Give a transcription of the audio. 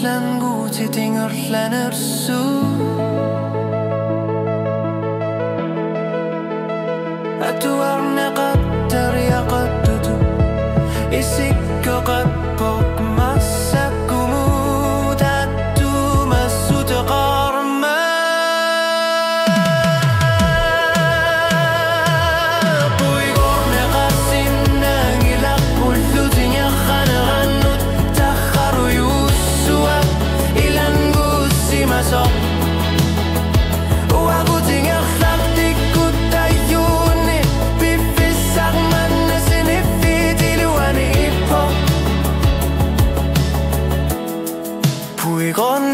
languti tingorlan ersu Atuarna qaddar ya qaddudu Isikko qabbok massakumu Tattu massu taqarma Pui gorna qassinna ngilaq kullu tinyakhana gannut Takharu yussua ilan gussi masok Wagu tinyakhaq tikut tayyuni Bifissak manna sinifiti luani ipo Pui gorna